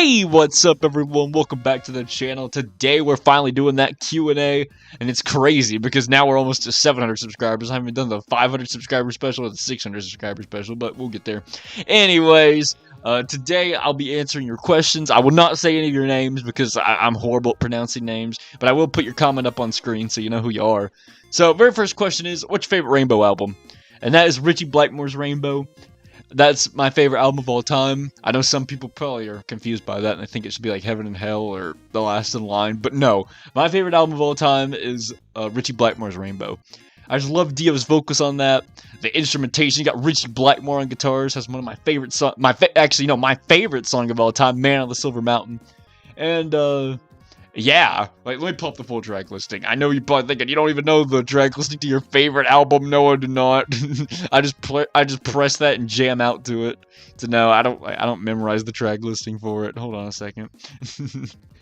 Hey, what's up everyone? Welcome back to the channel. Today we're finally doing that Q&A, and it's crazy because now we're almost to 700 subscribers. I haven't done the 500 subscriber special or the 600 subscriber special, but we'll get there. Anyways, today I'll be answering your questions. I will not say any of your names because I'm horrible at pronouncing names, but I will put your comment up on screen so you know who you are. So, very first question is, what's your favorite Rainbow album? And that is Ritchie Blackmore's Rainbow. That's my favorite album of all time. I know some people probably are confused by that and they think it should be like Heaven and Hell or The Last in Line, but no. My favorite album of all time is Ritchie Blackmore's Rainbow. I just love Dio's vocals on that. The instrumentation, you got Ritchie Blackmore on guitars, has one of my favorite songs, my favorite song of all time, Man on the Silver Mountain. And, yeah, like, let me pull up the full track listing. I know you're probably thinking you don't even know the track listing to your favorite album. No, I do not. I just press that and jam out to it. So no, I don't memorize the track listing for it. Hold on a second.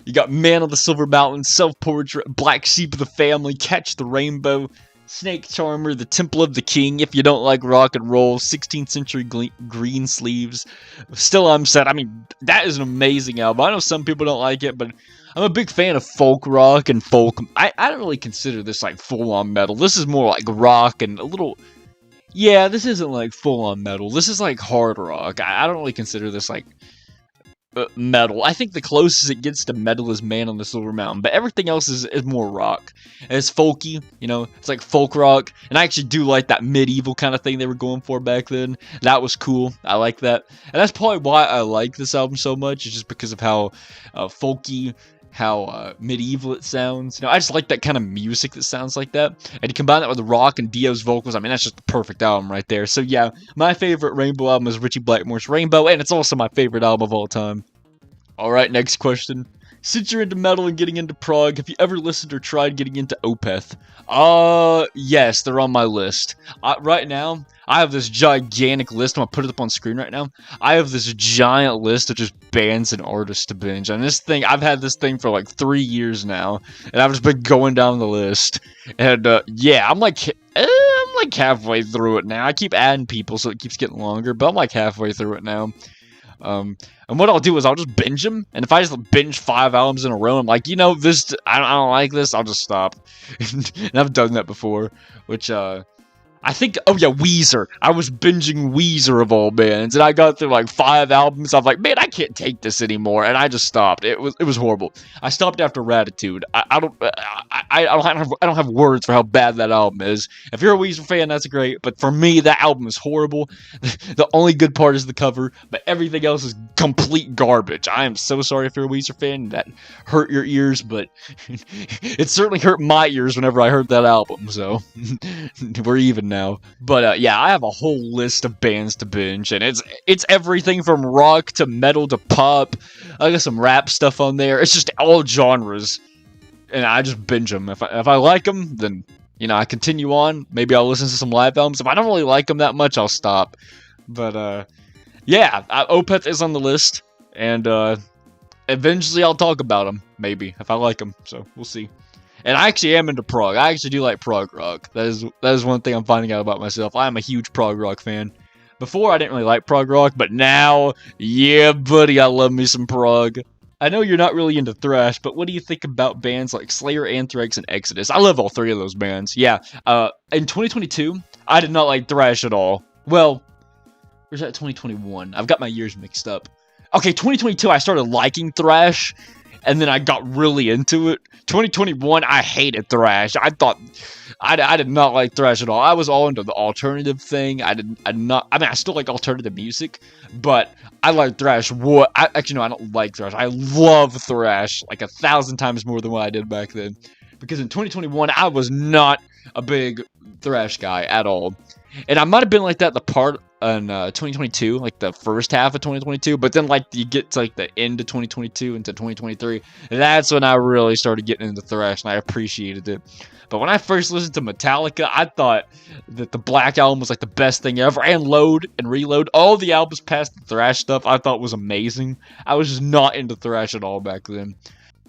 You got Man on the Silver Mountain, Self-Portrait, Black Sheep of the Family, Catch the Rainbow, Snake Charmer, The Temple of the King, If You Don't Like Rock and Roll, 16th Century Green Sleeves, Still I'm Sad. I mean, that is an amazing album. I know some people don't like it, but I'm a big fan of folk rock and folk. I don't really consider this like full-on metal. This is more like rock and a little... Yeah, this isn't like full-on metal. This is like hard rock. I don't really consider this like metal. I think the closest it gets to metal is Man on the Silver Mountain, but everything else is more rock. And it's folky, you know, it's like folk rock, and I actually do like that medieval kind of thing they were going for back then. That was cool. I like that. And that's probably why I like this album so much, is just because of how folky, how medieval it sounds. You know, I just like that kind of music that sounds like that. And you combine that with the rock and Dio's vocals, I mean, that's just the perfect album right there. So yeah, my favorite Rainbow album is Ritchie Blackmore's Rainbow, and it's also my favorite album of all time. Alright, next question. Since you're into metal and getting into prog, have you ever listened or tried getting into Opeth? Yes, they're on my list. Right now, I have this gigantic list. I'm gonna put it up on screen right now. I have this giant list of just bands and artists to binge. And this thing, I've had this thing for like 3 years now, and I've just been going down the list. And yeah, I'm like halfway through it now. I keep adding people, so it keeps getting longer, but I'm like halfway through it now. And what I'll do is I'll just binge them, and if I just binge 5 albums in a row, I'm like, you know, this, I don't like this, I'll just stop. And I've done that before, which, I think, oh yeah, Weezer. I was binging Weezer of all bands, and I got through like 5 albums. I was like, man, I can't take this anymore, and I just stopped. It was horrible. I stopped after Ratitude. I don't have words for how bad that album is. If you're a Weezer fan, that's great, but for me, that album is horrible. The only good part is the cover, but everything else is complete garbage. I am so sorry if you're a Weezer fan. That hurt your ears, but it certainly hurt my ears whenever I heard that album. So we're even now. But yeah, I have a whole list of bands to binge, and it's everything from rock to metal to pop. I got some rap stuff on there. It's just all genres, and I just binge them. If I like them, then, you know, I continue on. Maybe I'll listen to some live albums. If I don't really like them that much, I'll stop. But yeah, Opeth is on the list, and eventually I'll talk about them, maybe, if I like them. So we'll see. And I actually am into prog. I actually do like prog rock. That is one thing I'm finding out about myself. I am a huge prog rock fan. Before, I didn't really like prog rock, but now, yeah, buddy, I love me some prog. I know you're not really into thrash, but what do you think about bands like Slayer, Anthrax, and Exodus? I love all 3 of those bands. Yeah, in 2022, I did not like thrash at all. Well, where's that 2021? I've got my years mixed up. Okay, 2022, I started liking thrash, and then I got really into it. 2021, I hated thrash. I did not like thrash at all. I was all into the alternative thing. I still like alternative music, but I like thrash. Actually, no, I don't like thrash. I love thrash like 1,000 times more than what I did back then. Because in 2021, I was not a big thrash guy at all. And I might have been like that the part in 2022, like the first half of 2022, but then like you get to like the end of 2022 into 2023, that's when I really started getting into thrash, and I appreciated it. But when I first listened to Metallica, I thought that the Black Album was like the best thing ever, and Load and Reload, all the albums past the thrash stuff I thought was amazing. I was just not into thrash at all back then.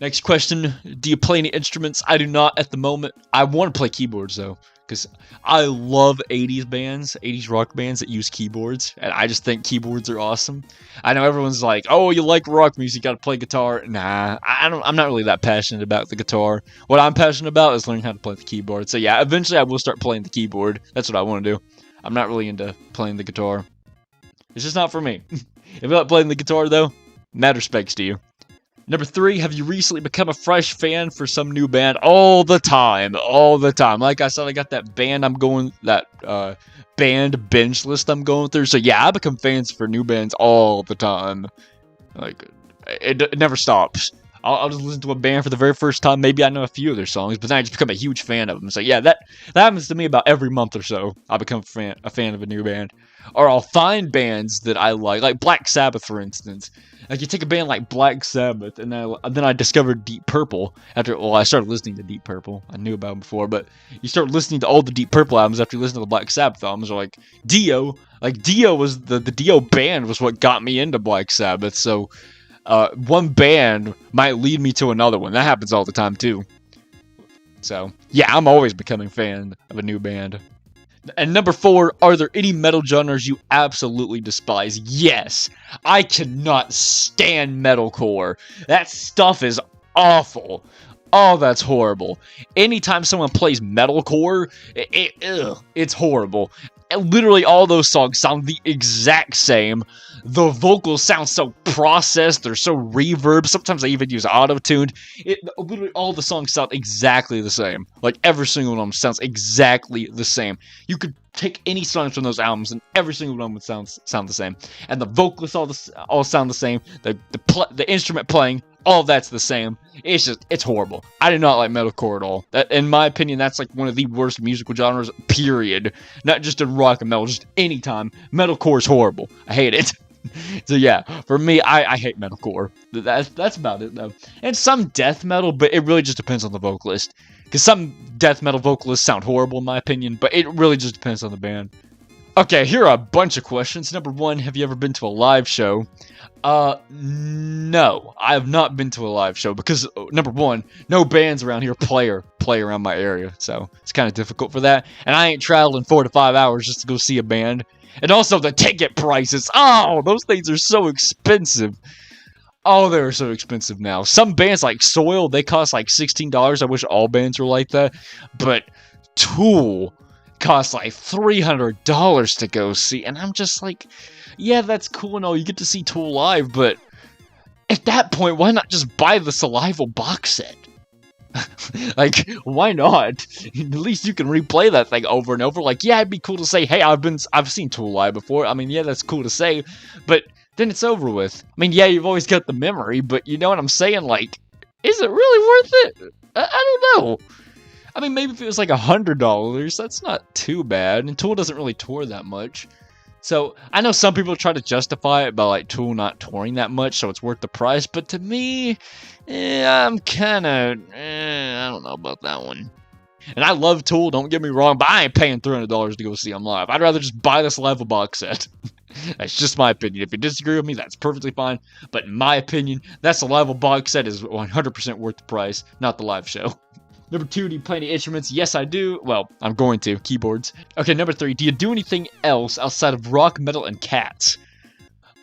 Next question, do you play any instruments? I do not at the moment. I want to play keyboards though, because I love 80s bands, 80s rock bands that use keyboards, and I just think keyboards are awesome. I know everyone's like, "Oh, you like rock music, you got to play guitar." Nah, I don't. I'm not really that passionate about the guitar. What I'm passionate about is learning how to play the keyboard. So yeah, eventually I will start playing the keyboard. That's what I want to do. I'm not really into playing the guitar. It's just not for me. If you like playing the guitar though, mad respects to you. Number 3, have you recently become a fresh fan for some new band? All the time. Like I said, I got that band band bench list I'm going through. So yeah, I become fans for new bands all the time. Like, it never stops. I'll just listen to a band for the very first time. Maybe I know a few of their songs, but then I just become a huge fan of them. So yeah, that happens to me about every month or so. I become a fan of a new band. Or I'll find bands that I like Black Sabbath, for instance. Like, you take a band like Black Sabbath, and then I discovered Deep Purple. I started listening to Deep Purple. I knew about them before, but you start listening to all the Deep Purple albums after you listen to the Black Sabbath albums. Or like Dio. Like, Dio was the Dio band was what got me into Black Sabbath. So one band might lead me to another one. That happens all the time too. So yeah, I'm always becoming a fan of a new band. And number 4, are there any metal genres you absolutely despise? Yes, I cannot stand metalcore. That stuff is awful. Oh, that's horrible. Anytime someone plays metalcore, it's horrible. And literally all those songs sound the exact same. The vocals sound so processed, they're so reverb. Sometimes I even use auto-tuned. Literally all the songs sound exactly the same. Like, every single one of them sounds exactly the same. You could take any songs from those albums, and every single one would sound the same. And the vocalists all sound the same. The instrument playing, all of that's the same. It's horrible. I do not like metalcore at all. In my opinion, that's like one of the worst musical genres, period. Not just in rock and metal, just any time. Metalcore is horrible. I hate it. So yeah, for me, I hate metalcore. That's about it though. And some death metal, but it really just depends on the vocalist. Because some death metal vocalists sound horrible in my opinion, but it really just depends on the band. Okay, here are a bunch of questions. Number 1, have you ever been to a live show? No, I have not been to a live show because, number 1, no bands around here play around my area, so it's kind of difficult for that. And I ain't traveling 4 to 5 hours just to go see a band. And also the ticket prices. Oh, those things are so expensive. Oh, they're so expensive now. Some bands like Soil, they cost like $16. I wish all bands were like that. But Tool costs like $300 to go see. And I'm just like, yeah, that's cool and all. You get to see Tool live. But at that point, why not just buy the Saliva box set? Like, why not? At least you can replay that thing over and over. Like, yeah, it'd be cool to say, hey, I've seen Tool live before. I mean, yeah, that's cool to say, but then it's over with. I mean, yeah, you've always got the memory, but you know what I'm saying? Like, is it really worth it? I don't know. I mean, maybe if it was like $100, that's not too bad. And Tool doesn't really tour that much. So, I know some people try to justify it by, like, Tool not touring that much, so it's worth the price. But to me, I'm kind of, I don't know about that one. And I love Tool, don't get me wrong, but I ain't paying $300 to go see them live. I'd rather just buy this Saliva box set. That's just my opinion. If you disagree with me, that's perfectly fine. But in my opinion, that Saliva box set is 100% worth the price, not the live show. Number 2, do you play any instruments? Yes, I do. Well, I'm going to. Keyboards. Okay, number 3, do you do anything else outside of rock, metal, and cats?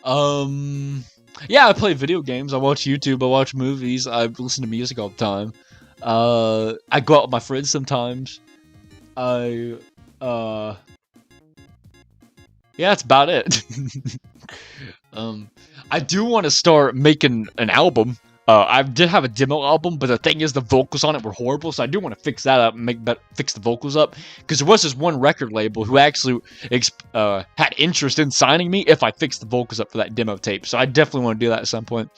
Yeah, I play video games. I watch YouTube. I watch movies. I listen to music all the time. I go out with my friends sometimes. Yeah, that's about it. I do want to start making an album. I did have a demo album, but the thing is the vocals on it were horrible, so I do want to fix that up and fix the vocals up, because there was this one record label who actually had interest in signing me if I fixed the vocals up for that demo tape, so I definitely want to do that at some point.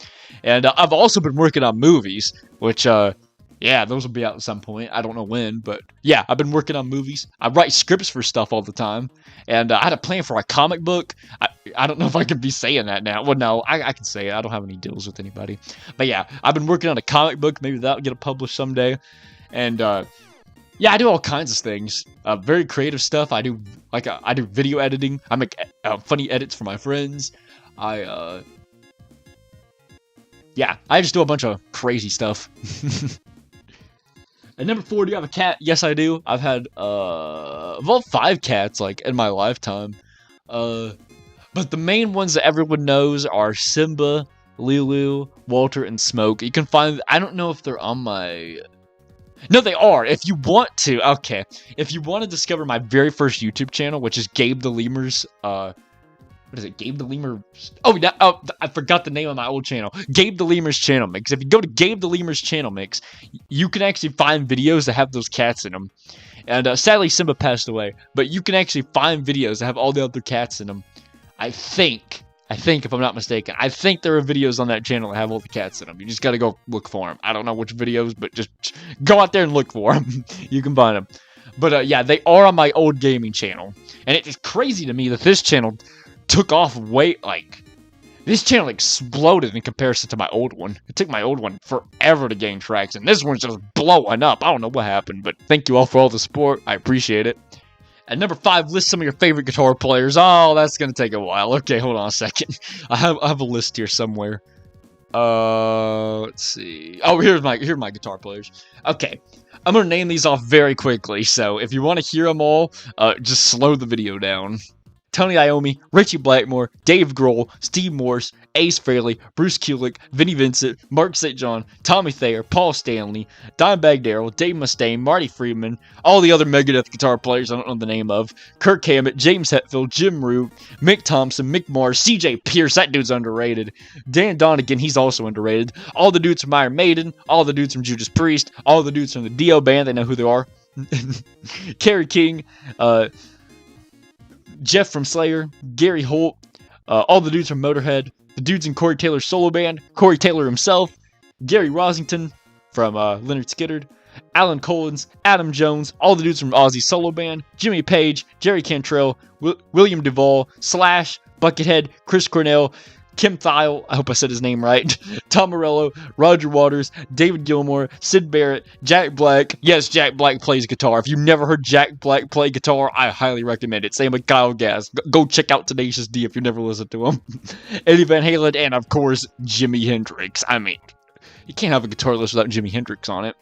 And I've also been working on movies, which, yeah, those will be out at some point. I don't know when, but yeah, I've been working on movies. I write scripts for stuff all the time, and I had a plan for a comic book. I don't know if I can be saying that now. Well, no, I can say it. I don't have any deals with anybody. But yeah, I've been working on a comic book. Maybe that'll get published someday. And yeah, I do all kinds of things. Very creative stuff. I do video editing. I make funny edits for my friends. Yeah, I just do a bunch of crazy stuff. At number 4, do you have a cat? Yes, I do. I've had, well, 5 cats, like, in my lifetime. But the main ones that everyone knows are Simba, Lulu, Walter, and Smoke. You can find, I don't know if they're on my... No, they are. If you want to, okay. If you want to discover my very first YouTube channel, which is Gabe the Lemur's, what is it, Gabe the Lemur? Oh, I forgot the name of my old channel. Gabe the Lemur's Channel Mix. If you go to Gabe the Lemur's Channel Mix, you can actually find videos that have those cats in them. And sadly, Simba passed away. But you can actually find videos that have all the other cats in them. I think, if I'm not mistaken, I think there are videos on that channel that have all the cats in them. You just gotta go look for them. I don't know which videos, but just go out there and look for them. You can find them. But yeah, they are on my old gaming channel. And it's crazy to me that this channel took off this channel exploded in comparison to my old one. It took my old one forever to gain traction. This one's just blowing up. I don't know what happened, but thank you all for all the support. I appreciate it. At number 5, list some of your favorite guitar players. Oh, that's gonna take a while. Okay, hold on a second. I have a list here somewhere. Let's see. Oh, here are my guitar players. Okay, I'm gonna name these off very quickly. So if you want to hear them all, just slow the video down. Tony Iommi, Richie Blackmore, Dave Grohl, Steve Morse, Ace Frehley, Bruce Kulick, Vinnie Vincent, Mark St. John, Tommy Thayer, Paul Stanley, Dimebag Darrell, Dave Mustaine, Marty Friedman, all the other Megadeth guitar players I don't know the name of, Kirk Hammett, James Hetfield, Jim Root, Mick Thompson, Mick Mars, CJ Pierce, that dude's underrated, Dan Donegan, he's also underrated, all the dudes from Iron Maiden, all the dudes from Judas Priest, all the dudes from the Dio band, they know who they are, Kerry King, Jeff from Slayer, Gary Holt, all the dudes from Motorhead, the dudes in Corey Taylor's solo band, Corey Taylor himself, Gary Rosington from Lynyrd Skynyrd, Alan Collins, Adam Jones, all the dudes from Ozzy's solo band, Jimmy Page, Jerry Cantrell, William Duvall, Slash, Buckethead, Chris Cornell, Kim Thile, I hope I said his name right, Tom Morello, Roger Waters, David Gilmour, Sid Barrett, Jack Black. Yes, Jack Black plays guitar. If you've never heard Jack Black play guitar, I highly recommend it. Same with Kyle Gass. Go check out Tenacious D if you've never listened to him. Eddie Van Halen, and of course, Jimi Hendrix. I mean, you can't have a guitar list without Jimi Hendrix on it.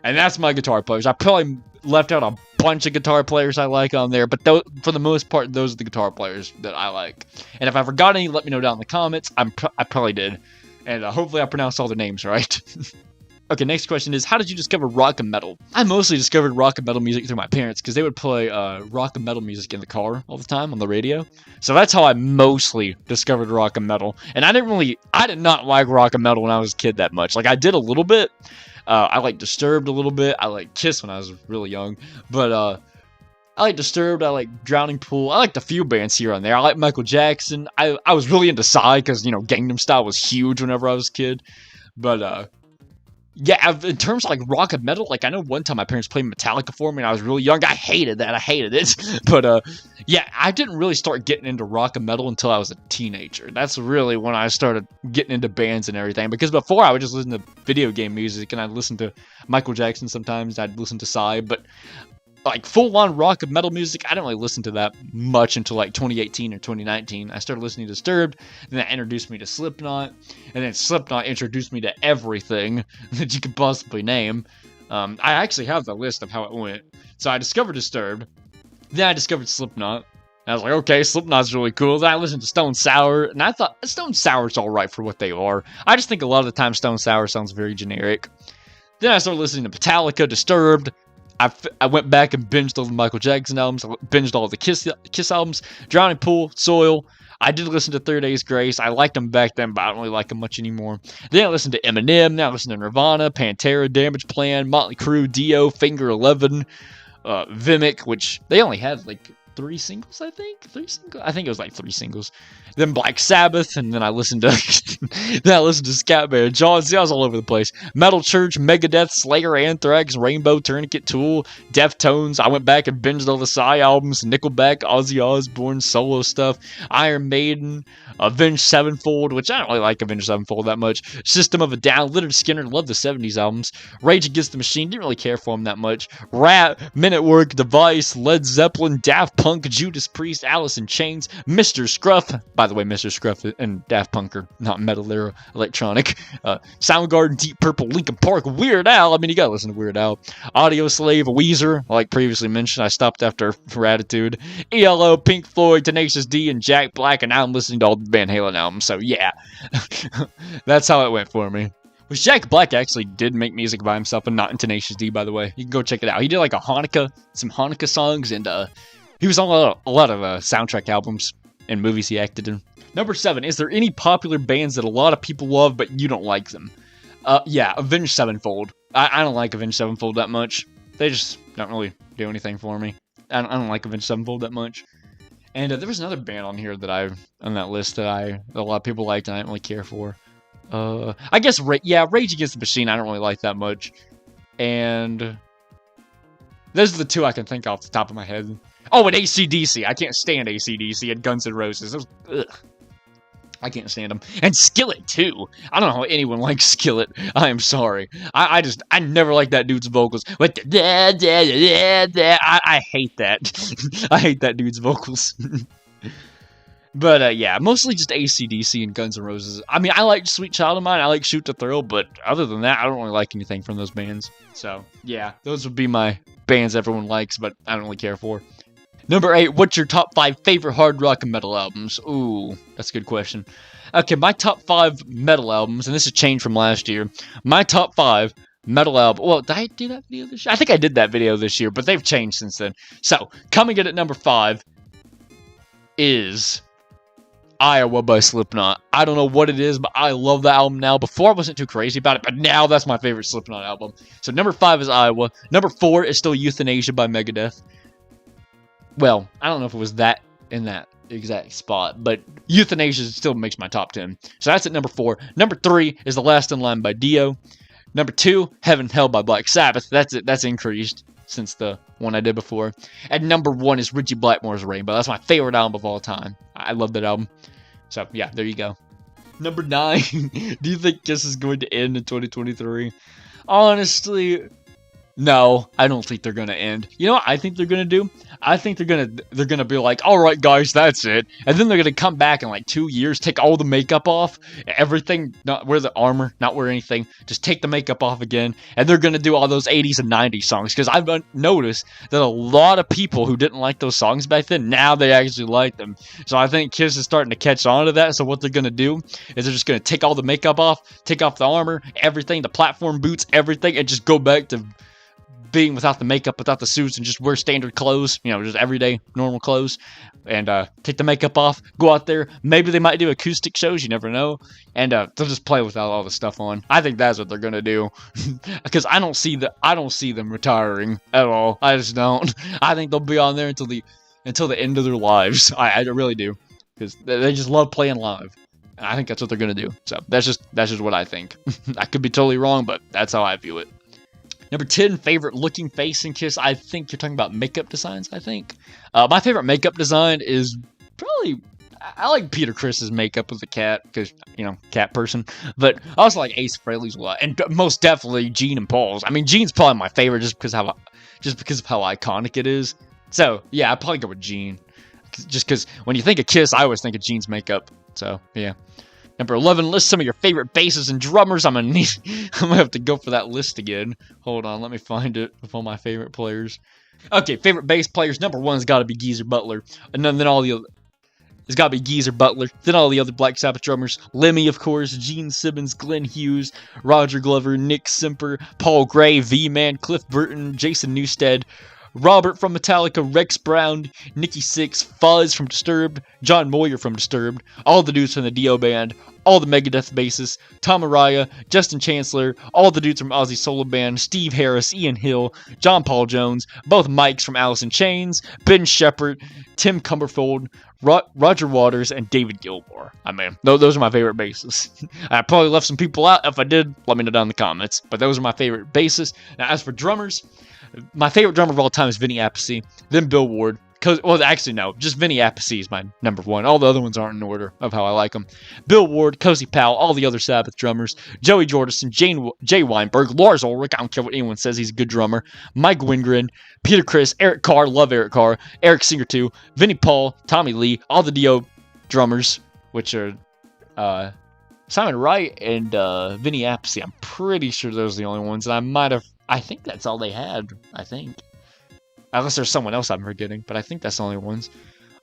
And that's my guitar players. I probably left out a bunch of guitar players I like on there, but for the most part, those are the guitar players that I like. And if I forgot any, let me know down in the comments. I probably did. And hopefully I pronounced all the names right. Okay, next question is, how did you discover rock and metal? I mostly discovered rock and metal music through my parents, because they would play rock and metal music in the car all the time on the radio. So that's how I mostly discovered rock and metal. And I did not like rock and metal when I was a kid that much. Like, I did a little bit. I like Disturbed a little bit. I like Kiss when I was really young. But I like Disturbed. I like Drowning Pool. I liked a few bands here and there. I like Michael Jackson. I was really into Psy because, you know, Gangnam Style was huge whenever I was a kid. But yeah, in terms of like rock and metal, like I know one time my parents played Metallica for me and I was really young. I hated that. I hated it. But yeah, I didn't really start getting into rock and metal until I was a teenager. That's really when I started getting into bands and everything. Because before I would just listen to video game music and I'd listen to Michael Jackson sometimes. I'd listen to Psy. But like full-on rock and metal music, I didn't really listen to that much until like 2018 or 2019. I started listening to Disturbed, then that introduced me to Slipknot, and then Slipknot introduced me to everything that you could possibly name. I actually have the list of how it went. So I discovered Disturbed, then I discovered Slipknot, and I was like, okay, Slipknot's really cool. Then I listened to Stone Sour, and I thought Stone Sour's alright for what they are. I just think a lot of the time Stone Sour sounds very generic. Then I started listening to Metallica, Disturbed. I went back and binged all the Michael Jackson albums. I binged all the Kiss albums. Drowning Pool, Soil. I did listen to 30 Days Grace. I liked them back then, but I don't really like them much anymore. Then I listened to Eminem. Now I listen to Nirvana, Pantera, Damage Plan, Motley Crue, Dio, Finger 11, Vimic, which they only had like 3 singles, I think. 3 singles. I think it was like 3 singles. Then Black Sabbath, and then I listened to Scatman John. See, I was all over the place. Metal Church, Megadeth, Slayer, Anthrax, Rainbow, Tourniquet, Tool, Deftones. I went back and binged all the Psy albums, Nickelback, Ozzy Osbourne, solo stuff, Iron Maiden, Avenged Sevenfold, which I don't really like Avenged Sevenfold that much. System of a Down, Lynyrd Skynyrd, love the 70s albums. Rage Against the Machine, didn't really care for them that much. Rat, Men at Work, Device, Led Zeppelin, Daft Punk, Judas Priest, Alice in Chains, Mr. Scruff. By the way, Mr. Scruff and Daft Punk are not metal, they're electronic. Soundgarden, Deep Purple, Linkin Park, Weird Al. I mean, you gotta listen to Weird Al. Audio Slave, Weezer, like previously mentioned. I stopped after Ratitude. ELO, Pink Floyd, Tenacious D, and Jack Black, and now I'm listening to all the Van Halen albums. So yeah, that's how it went for me. Which Jack Black actually did make music by himself and not in Tenacious D, by the way. You can go check it out. He did like some Hanukkah songs, and he was on a lot of soundtrack albums and movies he acted in. Number 7, is there any popular bands that a lot of people love but you don't like them? Yeah, Avenged Sevenfold. I don't like Avenged Sevenfold that much. They just don't really do anything for me. I don't like Avenged Sevenfold that much. And there was another band on here that on that list that a lot of people liked and I didn't really care for. I guess, Rage Against the Machine, I don't really like that much. And those are the two I can think off the top of my head. Oh, and AC/DC. I can't stand AC/DC and Guns N' Roses. I can't stand them. And Skillet, too. I don't know how anyone likes Skillet. I am sorry. I never liked that dude's vocals. But I hate that. I hate that dude's vocals. But, yeah, mostly just AC/DC and Guns N' Roses. I mean, I like Sweet Child of Mine, I like Shoot to Thrill, but other than that, I don't really like anything from those bands. So, yeah, those would be my bands everyone likes, but I don't really care for. Number 8, what's your top 5 favorite hard rock and metal albums? Ooh, that's a good question. Okay, my top 5 metal albums, and this has changed from last year. My top 5 metal album. Well, did I do that video this year? I think I did that video this year, but they've changed since then. So, coming in at number 5 is Iowa by Slipknot. I don't know what it is, but I love the album now. Before I wasn't too crazy about it, but now that's my favorite Slipknot album. So number 5 is Iowa. Number 4 is still Euthanasia by Megadeth. Well, I don't know if it was that in that exact spot, but Euthanasia still makes my top 10. So that's at number 4. Number 3 is The Last in Line by Dio. Number 2, Heaven Hell by Black Sabbath. That's it. That's increased since the one I did before. And number 1 is Richie Blackmore's Rainbow. That's my favorite album of all time. I love that album. So, yeah, there you go. Number 9. Do you think Kiss is going to end in 2023? Honestly, no, I don't think they're going to end. You know what I think they're going to do? I think they're going to be like, all right, guys, that's it. And then they're going to come back in like 2 years, take all the makeup off, everything, not wear the armor, not wear anything, just take the makeup off again. And they're going to do all those 80s and 90s songs. Because I've noticed that a lot of people who didn't like those songs back then, now they actually like them. So I think Kiss is starting to catch on to that. So what they're going to do is they're just going to take all the makeup off, take off the armor, everything, the platform boots, everything, and just go back to being without the makeup, without the suits, and just wear standard clothes, you know, just everyday normal clothes, and take the makeup off, go out there. Maybe they might do acoustic shows, you never know, and they'll just play without all the stuff on. I think that's what they're gonna do, because I don't see them retiring at all. I just don't. I think they'll be on there until the end of their lives. I really do, because they just love playing live. And I think that's what they're gonna do. So that's just what I think. I could be totally wrong, but that's how I view it. Number 10, favorite looking face in Kiss. I think you're talking about makeup designs, I think. My favorite makeup design is probably, I like Peter Criss's makeup as a cat, because, you know, cat person. But I also like Ace Frehley's a lot, and most definitely Gene and Paul's. I mean, Gene's probably my favorite just because of how iconic it is. So, yeah, I'd probably go with Gene. Just because when you think of Kiss, I always think of Gene's makeup. So, yeah. Number 11, list some of your favorite basses and drummers. I'm gonna have to go for that list again. Hold on, let me find it with all my favorite players. Okay, favorite bass players. Number 1's got to be Geezer Butler, and then all the other. It's got to be Geezer Butler. Then all the other Black Sabbath drummers: Lemmy, of course, Gene Simmons, Glenn Hughes, Roger Glover, Nick Simper, Paul Gray, V-Man, Cliff Burton, Jason Newsted, Robert from Metallica, Rex Brown, Nikki Sixx, Fuzz from Disturbed, John Moyer from Disturbed, all the dudes from the Dio Band, all the Megadeth bassists, Tom Araya, Justin Chancellor, all the dudes from Ozzy Solo Band, Steve Harris, Ian Hill, John Paul Jones, both Mikes from Alice in Chains, Ben Shepherd, Tim Cumberfold, Roger Waters, and David Gilmour. I mean, those are my favorite bassists. I probably left some people out. If I did, let me know down in the comments. But those are my favorite bassists. Now, as for drummers, my favorite drummer of all time is Vinny Appice, then Bill Ward, Well, actually, no. Just Vinny Appice is my number 1. All the other ones aren't in order of how I like them. Bill Ward, Cozy Powell, all the other Sabbath drummers. Joey Jordison, Jay Weinberg, Lars Ulrich. I don't care what anyone says. He's a good drummer. Mike Wingren, Peter Criss, Eric Carr. Love Eric Carr. Eric Singer, too. Vinnie Paul, Tommy Lee. All the Dio drummers, which are Simon Wright and Vinny Appice. I'm pretty sure those are the only ones. And I think that's all they had. I think. Unless there's someone else I'm forgetting, but I think that's the only ones.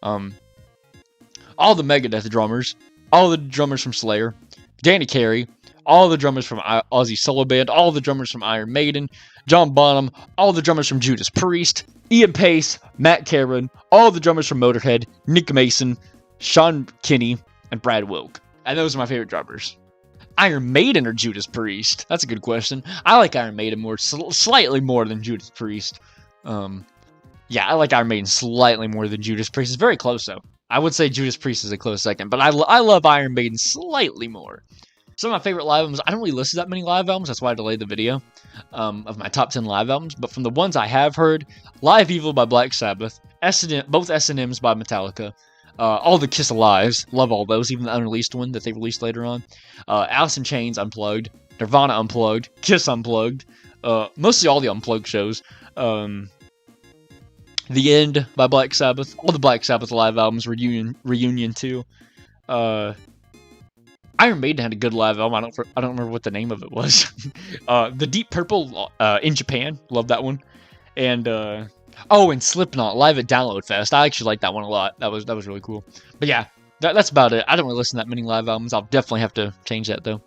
All the Megadeth drummers, all the drummers from Slayer, Danny Carey, all the drummers from Ozzy Solo Band, all the drummers from Iron Maiden, John Bonham, all the drummers from Judas Priest, Ian Pace, Matt Cameron, all the drummers from Motorhead, Nick Mason, Sean Kinney, and Brad Wilk. And those are my favorite drummers. Iron Maiden or Judas Priest? That's a good question. I like Iron Maiden more, slightly more than Judas Priest. Yeah, I like Iron Maiden slightly more than Judas Priest. It's very close, though. I would say Judas Priest is a close second, but I love Iron Maiden slightly more. Some of my favorite live albums, I don't really listen to that many live albums, that's why I delayed the video of my top 10 live albums, but from the ones I have heard, Live Evil by Black Sabbath, both S&Ms by Metallica, all the Kiss Alives, love all those, even the unreleased one that they released later on, Alice in Chains Unplugged, Nirvana Unplugged, Kiss Unplugged, mostly all the Unplugged shows, The End by Black Sabbath. All the Black Sabbath live albums. Reunion 2. Iron Maiden had a good live album. I don't remember what the name of it was. The Deep Purple in Japan. Love that one. And and Slipknot live at Download Fest. I actually like that one a lot. That was really cool. But yeah, that's about it. I don't really listen to that many live albums. I'll definitely have to change that though.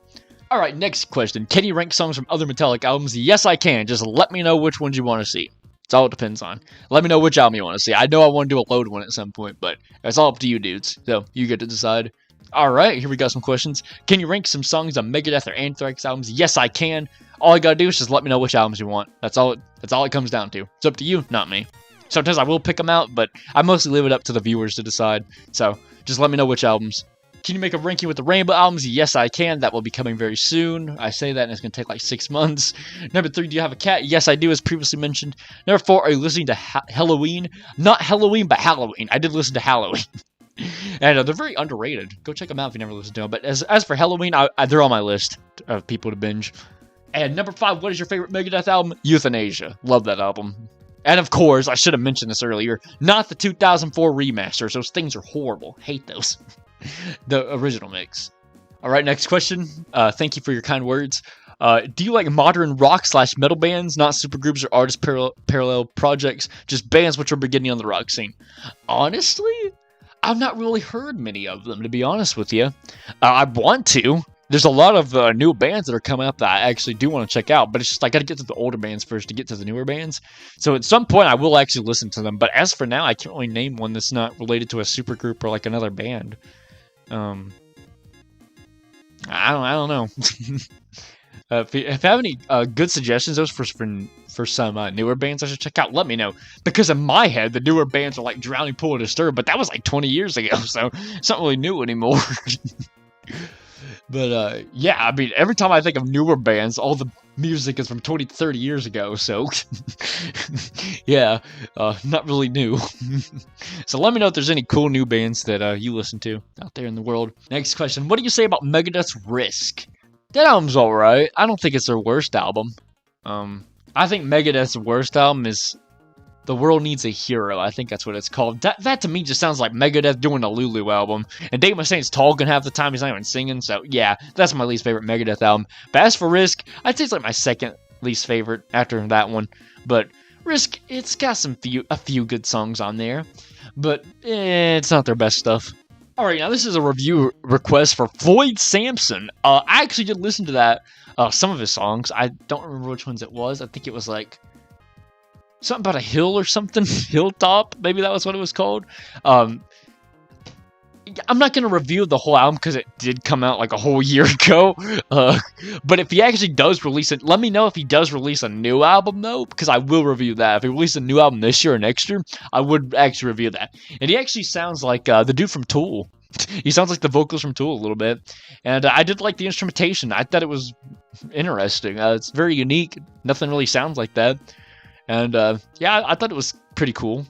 All right, next question. Can you rank songs from other Metallica albums? Yes, I can. Just let me know which ones you want to see. It's all it depends on. Let me know which album you want to see. I know I want to do a load one at some point, but it's all up to you dudes. So you get to decide. Alright, here we got some questions. Can you rank some songs on Megadeth or Anthrax albums? Yes, I can. All I gotta do is just let me know which albums you want. That's all it comes down to. It's up to you, not me. Sometimes I will pick them out, but I mostly leave it up to the viewers to decide. So just let me know which albums. Can you make a ranking with the Rainbow albums? Yes, I can. That will be coming very soon. I say that and it's going to take like 6 months. Number 3, do you have a cat? Yes, I do, as previously mentioned. Number 4, are you listening to Halloween? Not Halloween, but Halloween. I did listen to Halloween. And they're very underrated. Go check them out if you never listened to them. But as for Halloween, they're on my list of people to binge. And number 5, what is your favorite Megadeth album? Euthanasia. Love that album. And of course, I should have mentioned this earlier, not the 2004 remasters. Those things are horrible. Hate those. The original mix. Alright, next question. Thank you for your kind words. Do you like modern rock / metal bands, not supergroups or artist parallel projects, just bands which are beginning on the rock scene? Honestly, I've not really heard many of them, to be honest with you. I want to. There's a lot of new bands that are coming up that I actually do want to check out, but it's just I got to get to the older bands first to get to the newer bands. So at some point I will actually listen to them, but as for now, I can't really name one that's not related to a supergroup or like another band. I don't know. If you have any good suggestions, those for some newer bands I should check out, let me know. Because in my head, the newer bands are like Drowning Pool and Disturbed, but that was like 20 years ago, so it's not really new anymore. But yeah, I mean, every time I think of newer bands, all the music is from 20 to 30 years ago, so yeah, not really new. So let me know if there's any cool new bands that you listen to out there in the world. Next question, what do you say about Megadeth's Risk? That album's alright. I don't think it's their worst album. I think Megadeth's worst album is The World Needs a Hero. I think that's what it's called. That to me just sounds like Megadeth doing a Lulu album. And Dave Mustaine's talking half the time, he's not even singing. So yeah, that's my least favorite Megadeth album. But as for Risk, I'd say it's like my second least favorite after that one. But Risk, it's got a few good songs on there. But it's not their best stuff. Alright, now this is a review request for Floyd Samson. I actually did listen to that, some of his songs. I don't remember which ones it was. I think it was like something about a hill or something. Hilltop, maybe that was what it was called. I'm not going to review the whole album because it did come out like a whole year ago. But if he actually does release it, let me know if he does release a new album though, because I will review that. If he releases a new album this year or next year, I would actually review that. And he actually sounds like the dude from Tool. He sounds like the vocals from Tool a little bit. And I did like the instrumentation. I thought it was interesting. It's very unique. Nothing really sounds like that. And yeah, I thought it was pretty cool.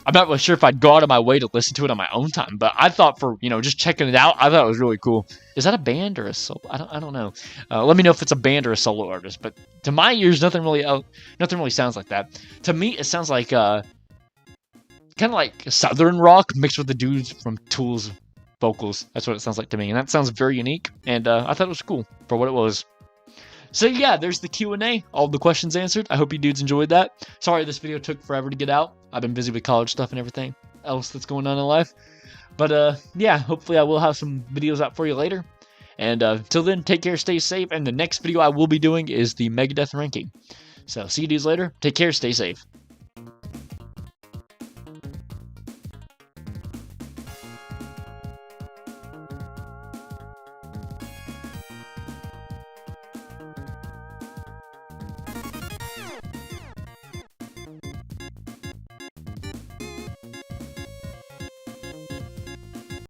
I'm not really sure if I'd go out of my way to listen to it on my own time, but I thought for, just checking it out, I thought it was really cool. Is that a band or a solo? I don't know. Let me know if it's a band or a solo artist. But to my ears, nothing really sounds like that. To me, it sounds like kind of like southern rock mixed with the dudes from Tool's vocals. That's what it sounds like to me, and that sounds very unique. And I thought it was cool for what it was. So yeah, there's the Q&A. All the questions answered. I hope you dudes enjoyed that. Sorry this video took forever to get out. I've been busy with college stuff and everything else that's going on in life. But yeah, hopefully I will have some videos out for you later. And till then, take care, stay safe. And the next video I will be doing is the Megadeth ranking. So see you dudes later. Take care, stay safe.